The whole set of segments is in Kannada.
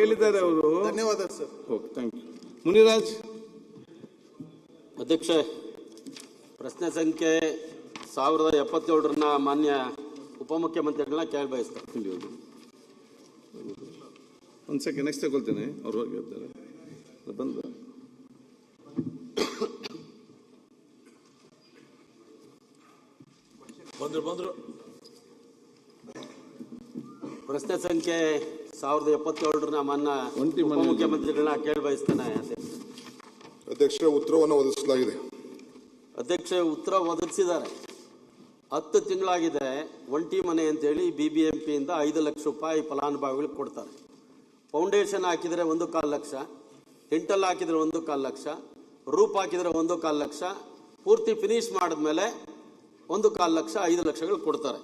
ಹೇಳಿದ್ದಾರೆ ಅವರು. ಧನ್ಯವಾದ sir. Okay, thank you. Muniraj. ಅಧ್ಯಕ್ಷ, ಪ್ರಶ್ನೆ ಸಂಖ್ಯೆ 1077 ಮಾನ್ಯ ಉಪಮುಖ್ಯಮಂತ್ರಿಗಳನ್ನ ಕೇಳಬಯಸ್ತಾರೆ. ಒಂದು ಸೆಕೆಂಡ್ ನೆಕ್ಸ್ಟ್ ತಗೊಳ್ತೇನೆ. ಅವ್ರು ಹೋಗಿ ಹೇಳ್ತಾರೆ ಬಂದ. ಬಂದ್ರು. ಪ್ರಶ್ನೆ ಸಂಖ್ಯೆ 1077 ಮಾನ್ಯ ಉಪಮುಖ್ಯಮಂತ್ರಿಗಳನ್ನ ಕೇಳಬಯಸ್ತೇನೆ. ಅಧ್ಯಕ್ಷ, ಉತ್ತರವನ್ನು ಒದಗಿಸಲಾಗಿದೆ. ಅಧ್ಯಕ್ಷ, ಉತ್ತರ ಒದಗಿಸಿದ್ದಾರೆ. 10 ತಿಂಗಳಾಗಿದೆ. ಒಂಟಿ ಮನೆ ಅಂತೇಳಿ BBMPಯಿಂದ 5 ಲಕ್ಷ ರೂಪಾಯಿ ಫಲಾನುಭವಿಗಳಿಗೆ ಕೊಡ್ತಾರೆ. ಫೌಂಡೇಶನ್ ಹಾಕಿದರೆ 1.25 ಲಕ್ಷ, ಟಿಂಟಲ್ ಹಾಕಿದರೆ 1.25 ಲಕ್ಷ, ರೂಪ್ ಹಾಕಿದರೆ 1.25 ಲಕ್ಷ, ಪೂರ್ತಿ ಫಿನಿಶ್ ಮಾಡಿದ್ಮೇಲೆ 1.25 ಲಕ್ಷ, 5 ಲಕ್ಷಗಳು ಕೊಡ್ತಾರೆ.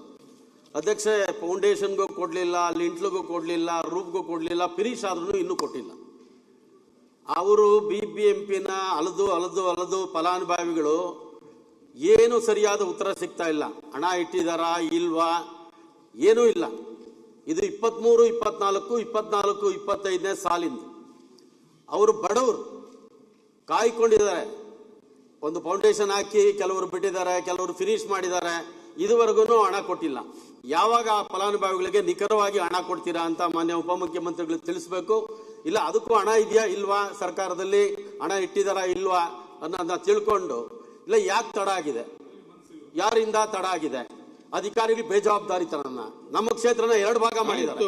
ಅಧ್ಯಕ್ಷ, ಫೌಂಡೇಶನ್ಗೂ ಕೊಡಲಿಲ್ಲ, ಲಿಂಟ್ಲಿಗೂ ಕೊಡಲಿಲ್ಲ, ರೂಪ್ಗೂ ಕೊಡಲಿಲ್ಲ, ಫಿನಿಶ್ ಆದ್ರೂ ಇನ್ನೂ ಕೊಟ್ಟಿಲ್ಲ. ಅವರು BBMPನ ಅಲದು ಫಲಾನುಭವಿಗಳು ಏನು ಸರಿಯಾದ ಉತ್ತರ ಸಿಗ್ತಾ ಇಲ್ಲ. ಹಣ ಇಟ್ಟಿದಾರಾ ಇಲ್ವಾ ಏನೂ ಇಲ್ಲ. ಇದು 23, 24, 24, 25ನೇ ಸಾಲಿಂದ. ಅವರು ಬಡವರು ಕಾಯ್ಕೊಂಡಿದ್ದಾರೆ. ಒಂದು ಫೌಂಡೇಶನ್ ಹಾಕಿ ಕೆಲವರು ಬಿಟ್ಟಿದ್ದಾರೆ, ಕೆಲವರು ಫಿನಿಶ್ ಮಾಡಿದ್ದಾರೆ. ಇದುವರೆಗೂ ಹಣ ಕೊಟ್ಟಿಲ್ಲ. ಯಾವಾಗ ಆ ಫಲಾನುಭವಿಗಳಿಗೆ ನಿಖರವಾಗಿ ಹಣ ಕೊಡ್ತೀರಾ ಅಂತ ಮಾನ್ಯ ಉಪಮುಖ್ಯಮಂತ್ರಿಗಳಿಗೆ ತಿಳಿಸ್ಬೇಕು. ಇಲ್ಲ ಅದಕ್ಕೂ ಹಣ ಇದೆಯಾ ಇಲ್ವಾ, ಸರ್ಕಾರದಲ್ಲಿ ಹಣ ಇಟ್ಟಿದಾರಾ ಇಲ್ವಾ ಅನ್ನೋದನ್ನ ತಿಳ್ಕೊಂಡು, ಇಲ್ಲ ಯಾಕೆ ತಡ ಆಗಿದೆ, ಯಾರಿಂದ ತಡ ಆಗಿದೆ, ಅಧಿಕಾರಿಗಳು ಬೇಜವಾಬ್ದಾರಿತನ. ನಮ್ಮ ಕ್ಷೇತ್ರನ 2 ಭಾಗ ಮಾಡಿದ್ದಾರೆ.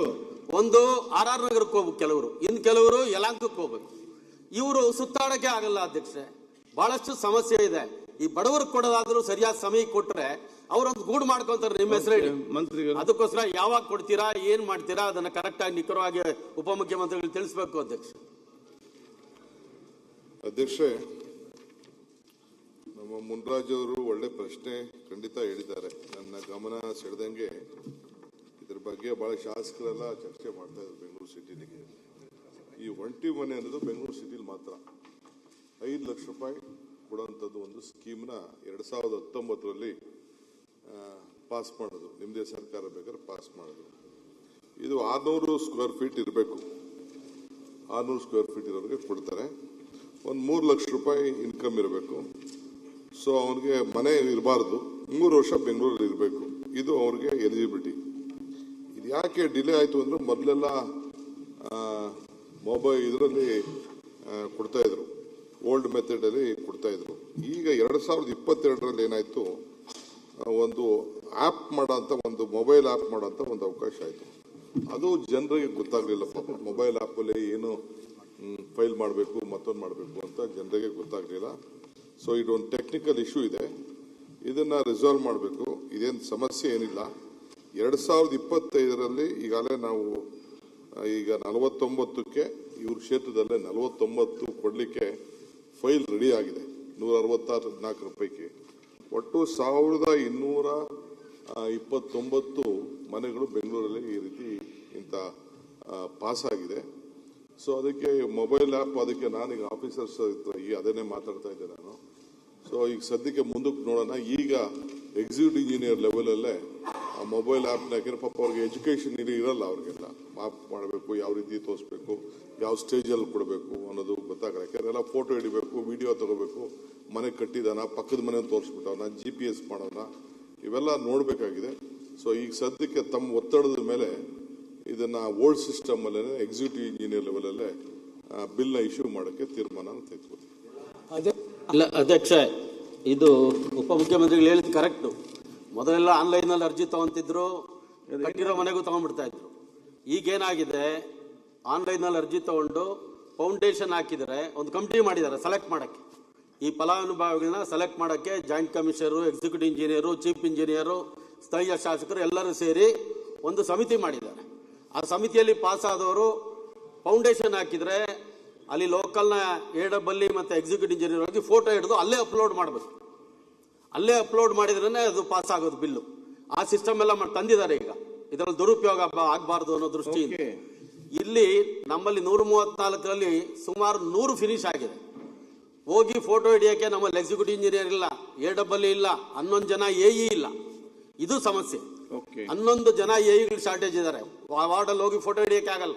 ಒಂದು RR ನಗರಕ್ಕೆ ಹೋಗ್ಬೇಕು ಕೆಲವರು, ಇನ್ನು ಕೆಲವರು ಯಲಹಂಕಕ್ಕೆ ಹೋಗ್ಬೇಕು. ಇವರು ಸುತ್ತಾಡಕ್ಕೆ ಆಗಲ್ಲ ಅಧ್ಯಕ್ಷೆ. ಬಹಳಷ್ಟು ಸಮಸ್ಯೆ ಇದೆ. ಈ ಬಡವರಿಗೆ ಕೊಡೋದಾದ್ರೂ ಸರಿಯಾದ ಸಮಯ ಕೊಟ್ರೆ ಅವರೊಂದು ಗೂಡು ಮಾಡ್ಕೊಂತಾರೆ. ನಿಮ್ಮ ಹೆಸರು ಹೇಳಿ ಮಂತ್ರಿಗಳು. ಅದಕ್ಕೋಸ್ಕರ ಯಾವಾಗ ಕೊಡ್ತೀರಾ, ಏನ್ ಮಾಡ್ತೀರಾ ಅದನ್ನ ಕರೆಕ್ಟ್ ಆಗಿ ನಿಖರವಾಗಿ ಉಪಮುಖ್ಯಮಂತ್ರಿಗಳು ತಿಳಿಸ್ಬೇಕು ಅಧ್ಯಕ್ಷ. ಅಧ್ಯಕ್ಷೆ, ನಮ್ಮ ಮುನ್ರಾಜ್ ಅವರು ಒಳ್ಳೆ ಪ್ರಶ್ನೆ ಖಂಡಿತ ಹೇಳಿದ್ದಾರೆ. ನನ್ನ ಗಮನ ಸೆಳೆದಂಗೆ ಇದ್ರ ಬಗ್ಗೆ ಬಹಳ ಶಾಸಕರೆಲ್ಲ ಚರ್ಚೆ ಮಾಡ್ತಾ ಇದ್ರು ಬೆಂಗಳೂರು ಸಿಟಿಲಿ. ಈ ಒಂಟಿ ಮನೆ ಅನ್ನೋದು ಬೆಂಗಳೂರು ಸಿಟಿಲಿ ಮಾತ್ರ 5 ಲಕ್ಷ ರೂಪಾಯಿ ಕೊಡುವಂಥದ್ದು ಒಂದು ಸ್ಕೀಮ್ನ 2019ರಲ್ಲಿ ಪಾಸ್ ಮಾಡೋದು. ನಿಮ್ಮದೇ ಸರ್ಕಾರ ಬೇಕಾದ್ರೆ ಪಾಸ್ ಮಾಡೋದು. ಇದು 600 ಸ್ಕ್ವೇರ್ ಫೀಟ್ ಇರಬೇಕು. 600 ಸ್ಕ್ವೇರ್ ಫೀಟ್ ಇರೋರಿಗೆ ಕೊಡ್ತಾರೆ. ಒಂದು 3 ಲಕ್ಷ ರೂಪಾಯಿ ಇನ್ಕಮ್ ಇರಬೇಕು. ಸೊ ಅವನಿಗೆ ಮನೆ ಇರಬಾರ್ದು, 3 ವರ್ಷ ಬೆಂಗಳೂರಲ್ಲಿ ಇರಬೇಕು. ಇದು ಅವ್ರಿಗೆ ಎಲಿಜಿಬಿಲಿಟಿ. ಇದು ಯಾಕೆ ಡಿಲೇ ಆಯಿತು ಅಂದ್ರೆ ಮೊದಲೆಲ್ಲ ಮೊಬೈಲ್ ಇದರಲ್ಲಿ ಕೊಡ್ತಾ ಇದ್ರು, ಓಲ್ಡ್ ಮೆಥಡ್ ಅಲ್ಲಿ ಕೊಡ್ತಾ ಇದ್ರು. ಈಗ 2022ರಲ್ಲಿ ಏನಾಯ್ತು, ಒಂದು ಆ್ಯಪ್ ಮಾಡೋಂಥ ಒಂದು ಮೊಬೈಲ್ ಆ್ಯಪ್ ಮಾಡೋಂಥ ಒಂದು ಅವಕಾಶ ಆಯಿತು. ಅದು ಜನರಿಗೆ ಗೊತ್ತಾಗಲಿಲ್ಲ. ಪಾಪ ಮೊಬೈಲ್ ಆ್ಯಪಲ್ಲಿ ಏನು ಫೈಲ್ ಮಾಡಬೇಕು, ಮತ್ತೊಂದು ಮಾಡಬೇಕು ಅಂತ ಜನರಿಗೆ ಗೊತ್ತಾಗಲಿಲ್ಲ. ಸೊ ಇದೊಂದು ಟೆಕ್ನಿಕಲ್ ಇಶ್ಯೂ ಇದೆ. ಇದನ್ನು ರಿಸಾಲ್ವ್ ಮಾಡಬೇಕು. ಇದೇನು ಸಮಸ್ಯೆ ಏನಿಲ್ಲ. 2025ರಲ್ಲಿ ಈಗಾಗಲೇ ನಾವು ಈಗ 49ಕ್ಕೆ ಇವ್ರ ಕ್ಷೇತ್ರದಲ್ಲೇ 49 ಕೊಡಲಿಕ್ಕೆ ಫೈಲ್ ರೆಡಿ ಆಗಿದೆ. 164 ಪೈಕಿ ಒಟ್ಟು 1229 ಮನೆಗಳು ಬೆಂಗಳೂರಲ್ಲಿ ಈ ರೀತಿ ಇಂಥ ಪಾಸ್ ಆಗಿದೆ. ಸೊ ಅದಕ್ಕೆ ಮೊಬೈಲ್ ಆ್ಯಪ್, ಅದಕ್ಕೆ ನಾನೀಗ ಆಫೀಸರ್ಸ್ ಹತ್ರ ಈಗ ಅದನ್ನೇ ಮಾತಾಡ್ತಾ ಇದ್ದೆ ನಾನು. ಸೊ ಈಗ ಸದ್ಯಕ್ಕೆ ಮುಂದಕ್ಕೆ ನೋಡೋಣ. ಈಗ ಎಕ್ಸಿಕ್ಯೂಟಿವ್ ಇಂಜಿನಿಯರ್ ಲೆವೆಲಲ್ಲೇ ಆ ಮೊಬೈಲ್ ಆ್ಯಪ್ನ, ಯಾಕೆಂದ್ರೆ ಪಾಪ ಅವ್ರಿಗೆ ಎಜುಕೇಷನ್ ಇರಲ್ಲ. ಅವ್ರಿಗೆಲ್ಲ ಮಾಪ್ ಮಾಡಬೇಕು, ಯಾವ ರೀತಿ ತೋರಿಸ್ಬೇಕು, ಯಾವ ಸ್ಟೇಜಲ್ಲಿ ಕೊಡಬೇಕು ಅನ್ನೋದು ಗೊತ್ತಾಗಲ್ಲ. ಯಾಕೆಂದ್ರೆ ಎಲ್ಲ ಫೋಟೋ ಹಿಡಿಬೇಕು, ವಿಡಿಯೋ ತಗೋಬೇಕು, ಮನೆ ಕಟ್ಟಿದಾನ, ಪಕ್ಕದ ಮನೆ ತೋರಿಸ್ಬಿಟ್ಟವನ, GPS ಮಾಡೋಣ, ಇವೆಲ್ಲ ನೋಡಬೇಕಾಗಿದೆ. ಸೊ ಈಗ ಸದ್ಯಕ್ಕೆ ತಮ್ಮ ಒತ್ತಡದ ಮೇಲೆ ಇದನ್ನ ಓಲ್ಡ್ ಸಿಸ್ಟಮ್ ಅಲ್ಲೇ ಎಕ್ಸಿಕ್ಯೂಟಿವ್ ಇಂಜಿನಿಯರ್ ಲೆವೆಲಲ್ಲೇ ಬಿಲ್ನ ಇಶ್ಯೂ ಮಾಡೋಕ್ಕೆ ತೀರ್ಮಾನ ತೆಗೆದುಕೊಳ್ಳಿ. ಇಲ್ಲ ಅಧ್ಯಕ್ಷ, ಇದು ಉಪಮುಖ್ಯಮಂತ್ರಿಗಳು ಹೇಳಿದ್ ಕರೆಕ್ಟು. ಮೊದಲೆಲ್ಲ ಆನ್ಲೈನಲ್ಲಿ ಅರ್ಜಿ ತಗೊಂತಿದ್ರು, ಕಟ್ಟಿರೋ ಮನೆಗೂ ತಗೊಂಡ್ಬಿಡ್ತಾ ಇದ್ರು. ಈಗೇನಾಗಿದೆ, ಆನ್ಲೈನಲ್ಲಿ ಅರ್ಜಿ ತಗೊಂಡು ಫೌಂಡೇಶನ್ ಹಾಕಿದರೆ ಒಂದು ಕಮಿಟಿ ಮಾಡಿದ್ದಾರೆ ಸೆಲೆಕ್ಟ್ ಮಾಡೋಕ್ಕೆ. ಈ ಫಲಾನುಭವಿಗಳನ್ನ ಸೆಲೆಕ್ಟ್ ಮಾಡೋಕ್ಕೆ joint commissioner, executive engineer, chief engineer, ಸ್ಥಳೀಯ ಶಾಸಕರು ಎಲ್ಲರೂ ಸೇರಿ ಒಂದು ಸಮಿತಿ ಮಾಡಿದ್ದಾರೆ. ಆ ಸಮಿತಿಯಲ್ಲಿ ಪಾಸ್ ಆದವರು ಫೌಂಡೇಶನ್ ಹಾಕಿದರೆ ಅಲ್ಲಿ ಲೋಕಲ್ನ AEE ಮತ್ತು ಎಕ್ಸಿಕ್ಯೂಟಿವ್ ಇಂಜಿನಿಯರ್ ಹೋಗಿ ಫೋಟೋ ಹಿಡಿದು ಅಲ್ಲೇ ಅಪ್ಲೋಡ್ ಮಾಡಬೇಕು. ಅಲ್ಲೇ ಅಪ್ಲೋಡ್ ಮಾಡಿದ್ರೇ ಅದು ಪಾಸ್ ಆಗೋದು ಬಿಲ್ಲು. ಆ ಸಿಸ್ಟಮ್ ಎಲ್ಲ ತಂದಿದ್ದಾರೆ. ಈಗ ಇದರಲ್ಲಿ ದುರುಪಯೋಗ ಆಗಬಾರ್ದು ಅನ್ನೋ ದೃಷ್ಟಿಯಿಂದ ಇಲ್ಲಿ ನಮ್ಮಲ್ಲಿ 134ರಲ್ಲಿ ಸುಮಾರು 100 ಫಿನಿಶ್ ಆಗಿದೆ. ಹೋಗಿ ಫೋಟೋ ಹಿಡಿಯೋಕ್ಕೆ ನಮ್ಮಲ್ಲಿ ಎಕ್ಸಿಕ್ಯೂಟಿವ್ ಇಂಜಿನಿಯರ್ ಇಲ್ಲ, AEE ಇಲ್ಲ, 11 ಜನ AE ಇಲ್ಲ. ಇದು ಸಮಸ್ಯೆ. 11 ಜನ AEಗಳು ಶಾರ್ಟೇಜ್ ಇದ್ದಾರೆ. ವಾರ್ಡಲ್ಲಿ ಹೋಗಿ ಫೋಟೋ ಹಿಡಿಯೋಕ್ಕೆ ಆಗಲ್ಲ.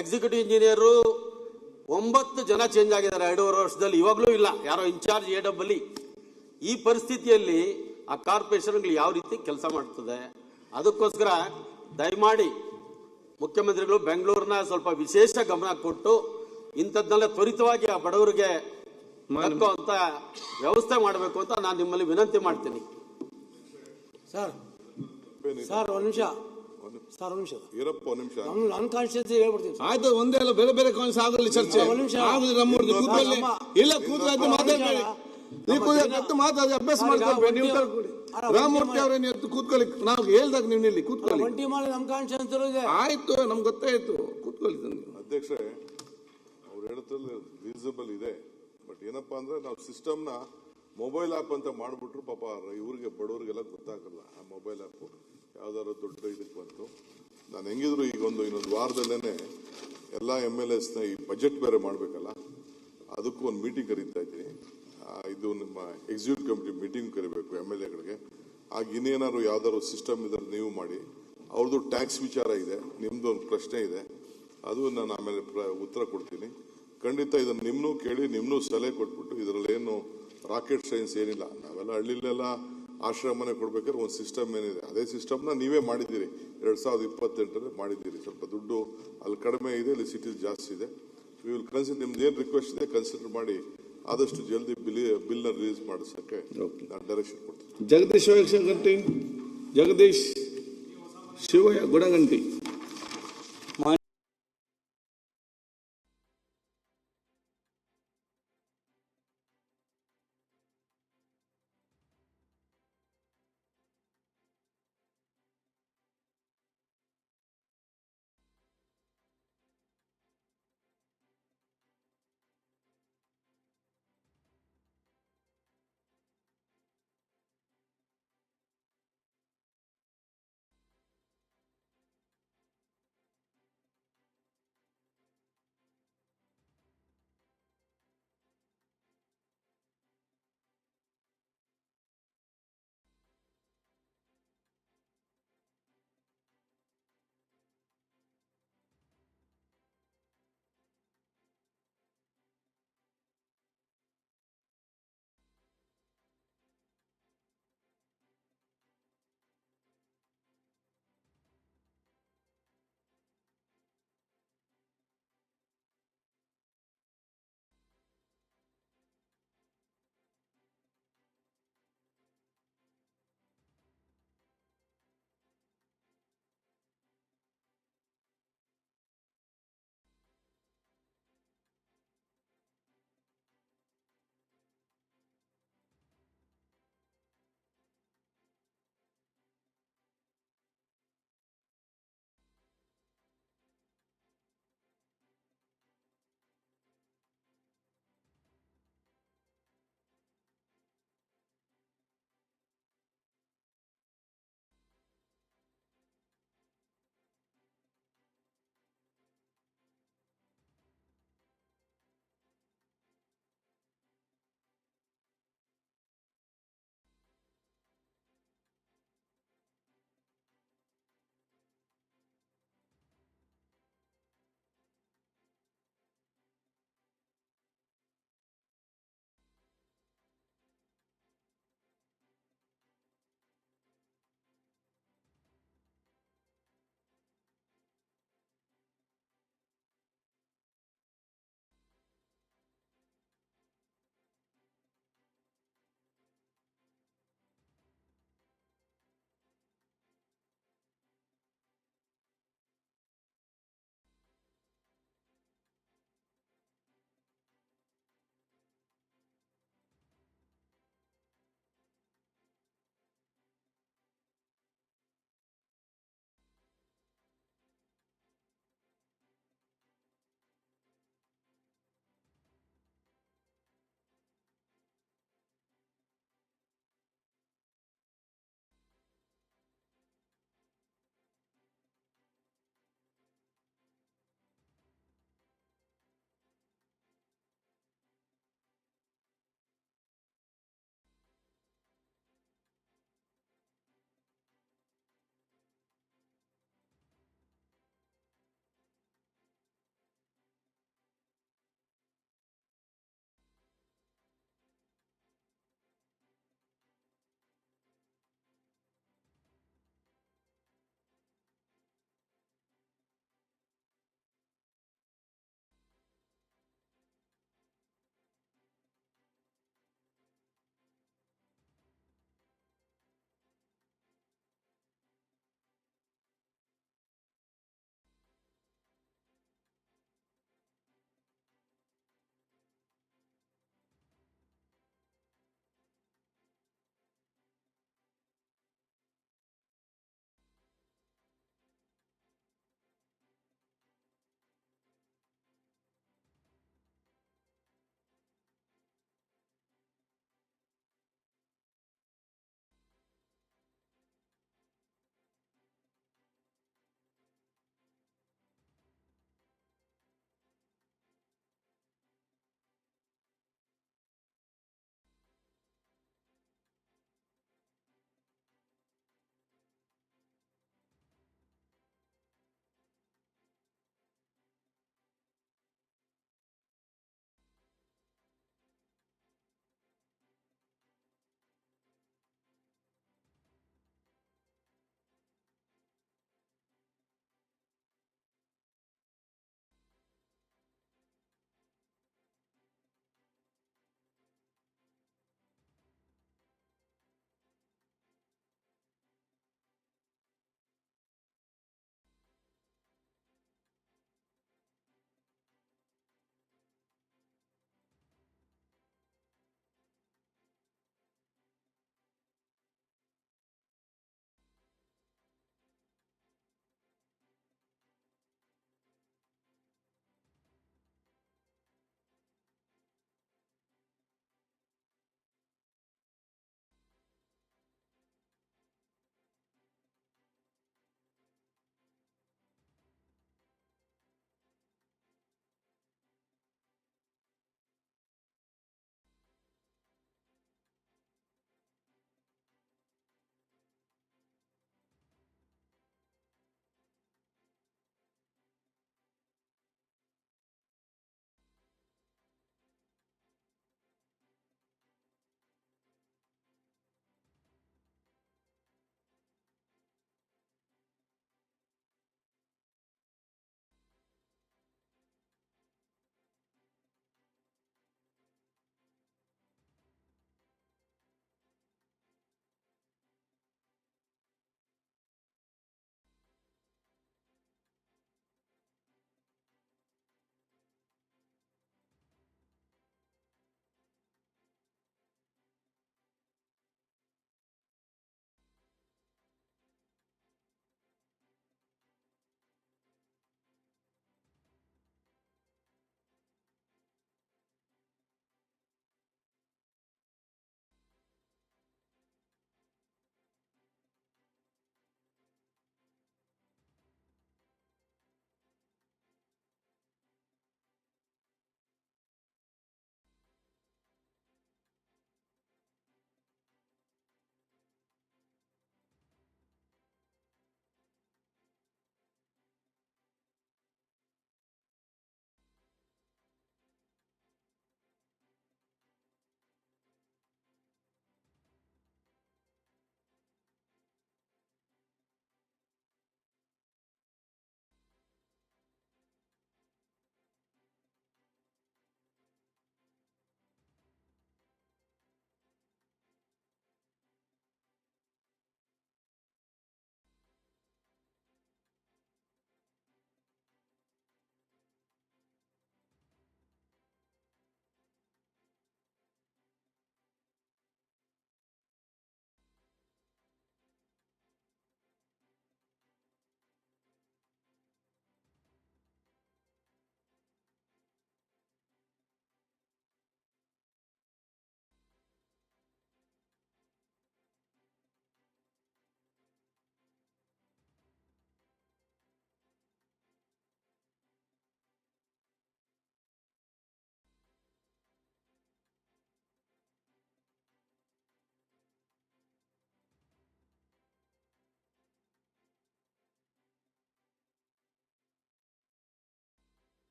ಎಕ್ಸಿಕ್ಯೂಟಿವ್ ಇಂಜಿನಿಯರು 9 ಜನ ಚೇಂಜ್ ಆಗಿದ್ದಾರೆ 2.5 ವರ್ಷದಲ್ಲಿ, ಇವಾಗಲೂ ಇಲ್ಲ ಯಾರೋ ಇನ್ಚಾರ್ಜ್ AEE. ಈ ಪರಿಸ್ಥಿತಿಯಲ್ಲಿ ಆ ಕಾರ್ಪೊರೇಷನ್ಗಳು ಯಾವ ರೀತಿ ಕೆಲಸ ಮಾಡ್ತದೆ? ಅದಕ್ಕೋಸ್ಕರ ದಯಮಾಡಿ ಮುಖ್ಯಮಂತ್ರಿಗಳು ಬೆಂಗಳೂರಿನ ಸ್ವಲ್ಪ ವಿಶೇಷ ಗಮನ ಕೊಟ್ಟು ಇಂಥದ್ದನ್ನೆಲ್ಲ ತ್ವರಿತವಾಗಿ ಆ ಬಡವರಿಗೆ ಅಂತ ವ್ಯವಸ್ಥೆ ಮಾಡಬೇಕು ಅಂತ ನಾನು ನಿಮ್ಮಲ್ಲಿ ವಿನಂತಿ ಮಾಡ್ತೀನಿ. ಸರ್ ಒಂದು ನಿಮಿಷ ಇರಪ್ಪ ಒಂದು ನಿಮಿಷ ನನ್ನ ಕಾನ್ಸ್ಟಿಟ್ಯೂನ್ಸಿ ಹೇಳ್ಬಿಡ್ತೀನಿ. ಆಯ್ತು, ಒಂದೇ ಅಲ್ಲ, ಬೇರೆ ಬೇರೆ ಕಾನ್ಸ್ ಆಗಲಿ ಚರ್ಚೆ ಆಗುದು. ನಮ್ಮೂರ್ದು ಕೂತ್ಕೊಳ್ಳಿ, ಇಲ್ಲ ಕೂತ್ಕೊಳ್ಳಿ, ಮಾತಾಡ್ಬೇಡಿ. ನೀವು ಕೂತ್ಕೊಂಡು ಮಾತಾಡಿ, ಅಭ್ಯಾಸ ಮಾಡ್ಕೊಳ್ಬೇಡಿ. ನೀವು ರಾಮಮೂರ್ತಿ ಅವರೇನು ಎತ್ತು ಕೂತ್ಕೊಳ್ಳಿ, ನಾವು ಹೇಳ್ದಾಗ ನೀವು ಇಲ್ಲಿ ಕೂತ್ಕೊಳ್ಳಿ. ಒಂಟಿ ಮಾಡಿ ನಮ್ಮ ಕಾನ್ಸ್ಟಿಟ್ಯೂನ್ಸಿ ಇದೆ. ಆಯ್ತು, ನಮ್ಗೆ ಗೊತ್ತಾಯ್ತು, ಕೂತ್ಕೊಳ್ಳಿ. ಅಧ್ಯಕ್ಷರೇ, ಅವ್ರು ಹೇಳೋದ್ರಲ್ಲಿ ರೀಸನಬಲ್ ಇದೆ. ಬಟ್ ಏನಪ್ಪಾ ಅಂದ್ರೆ ನಾವು ಸಿಸ್ಟಮ್ನ ಮೊಬೈಲ್ ಆ್ಯಪ್ ಅಂತ ಮಾಡಿಬಿಟ್ರು ಪಾಪ ಇವ್ರಿಗೆ ಬಡವರಿಗೆಲ್ಲ ಗೊತ್ತಾಗಲ್ಲ. ಆ ಮೊಬೈಲ್ ಆ್ಯಪು ಯಾವ್ದಾದ್ರು ದೊಡ್ಡ ಇದಕ್ಕೆ ಬಂತು. ನಾನು ಹೆಂಗಿದ್ರು ಈಗ ಇನ್ನೊಂದು ವಾರದಲ್ಲೇ ಎಲ್ಲ MLAsನ ಈ ಬಜೆಟ್ ಬೇರೆ ಮಾಡಬೇಕಲ್ಲ, ಅದಕ್ಕೂ ಒಂದು ಮೀಟಿಂಗ್ ಕರೀತಾ ಇದ್ದೀನಿ. ಇದು ನಿಮ್ಮ ಎಕ್ಸಿಕ್ಯೂಟಿವ್ ಕಮಿಟಿ ಮೀಟಿಂಗ್ ಕರಿಬೇಕು MLAಗಳಿಗೆ. ಆಗ ಇನ್ನೇನಾದ್ರು ಯಾವ್ದಾದ್ರು ಸಿಸ್ಟಮ್ ಇದ್ರೆ ನೀವು ಮಾಡಿ. ಅವ್ರದ್ದು ಟ್ಯಾಕ್ಸ್ ವಿಚಾರ ಇದೆ, ನಿಮ್ದು ಒಂದು ಪ್ರಶ್ನೆ ಇದೆ, ಅದು ನಾನು ಆಮೇಲೆ ಉತ್ತರ ಕೊಡ್ತೀನಿ. ಖಂಡಿತ ಇದನ್ನು ನಿಮ್ಮನ್ನೂ ಕೇಳಿ ನಿಮ್ಮನ್ನೂ ಸಲಹೆ ಕೊಟ್ಬಿಟ್ಟು ಇದರಲ್ಲಿ ಏನು ರಾಕೆಟ್ ಸೈನ್ಸ್ ಏನಿಲ್ಲ. ನಾವೆಲ್ಲ ಹಳ್ಳಿಲೆಲ್ಲ ಆಶ್ರಮನೆ ಕೊಡ್ಬೇಕಾದ್ರೆ ಒಂದು ಸಿಸ್ಟಮ್ ಏನಿದೆ, ಅದೇ ಸಿಸ್ಟಮ್ನ ನೀವೇ ಮಾಡಿದ್ದೀರಿ 2028 ಮಾಡಿದ್ದೀರಿ. ಸ್ವಲ್ಪ ದುಡ್ಡು ಅಲ್ಲಿ ಕಡಿಮೆ ಇದೆ, ಇಲ್ಲಿ ಸಿಟೀಸ್ ಜಾಸ್ತಿ ಇದೆ. ವಿಲ್ ಕನ್ಸಿಡರ್, ನಿಮ್ದು ಏನು ರಿಕ್ವೆಸ್ಟ್ ಇದೆ ಕನ್ಸಿಡರ್ ಮಾಡಿ ಆದಷ್ಟು ಜಲ್ದಿ ಬಿಲ್ನ ರಿಲೀಸ್ ಮಾಡಿಸೋಕ್ಕೆ ನಾನು ಡೈರೆಕ್ಷನ್ ಕೊಡ್ತೀನಿ. ಜಗದೀಶ್ ಶಿವಗಂಟಿ, ಜಗದೀಶ್ ಶಿವಯ್ಯ ಗುಡಗಂಟಿ.